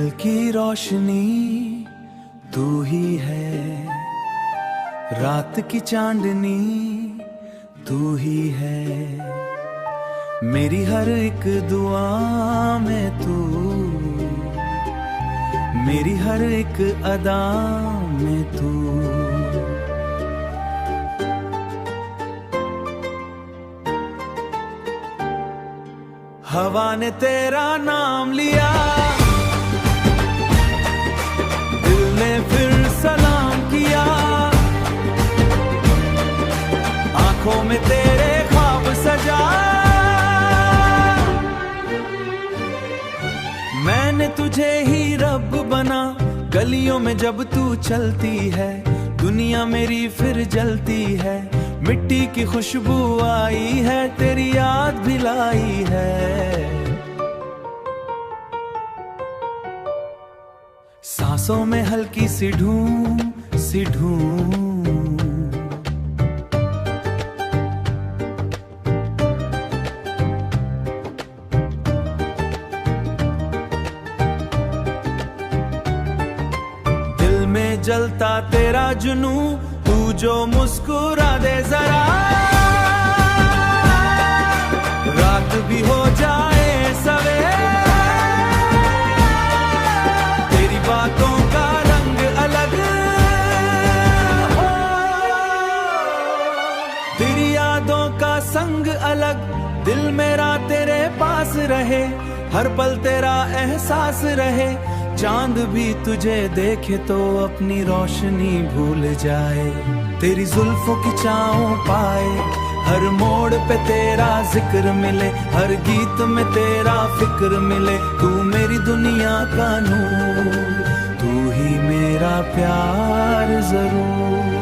दिल की रोशनी तू ही है, रात की चांदनी तू ही है, मेरी हर एक दुआ में तू, मेरी हर एक अदा में तू। हवा ने तेरा नाम लिया, दिल ने फिर सलाम किया, आंखों में तेरे ख्वाब सजा। मैंने तुझे ही रब बना, गलियों में जब तू चलती है, दुनिया मेरी फिर जलती है, मिट्टी की खुशबू आई है, तेरी याद भी लाई है। सांसों में हल्की सी ढूंढ सी ढूंढ, दिल में जलता तेरा जुनू, तू जो मुस्कुरा दे जरा, रात भी हो जाए सवेरे, तेरी बातों का रंग अलग हो, तेरी यादों का संग अलग, दिल मेरा तेरे पास रहे, हर पल तेरा एहसास रहे, चांद भी तुझे देखे तो अपनी रोशनी भूल जाए, तेरी जुल्फों की छाँव पाए, हर मोड़ पे तेरा जिक्र मिले, हर गीत में तेरा फिक्र मिले, तू मेरी दुनिया का नूर, तू ही मेरा प्यार जरूर।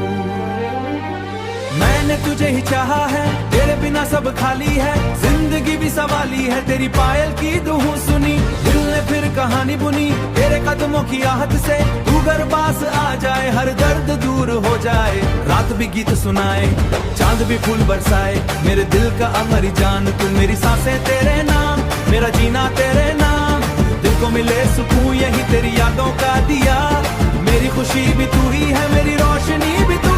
मैंने तुझे ही चाहा है, तेरे बिना सब खाली है, जिंदगी भी सवाली है, तेरी पायल की दुहू सुनी, दिल ने फिर कहानी बुनी, तेरे कदमों की आहट से तू घर पास आ जाए, हर दर्द दूर हो जाए, रात भी गीत सुनाए, चांद भी फूल बरसाए, मेरे दिल का अमर जान तू, मेरी सांसें तेरे नाम, मेरा जीना तेरे नाम, दिल को मिले सुकून यही तेरी यादों का दिया, मेरी खुशी भी तू ही है, मेरी रोशनी भी तू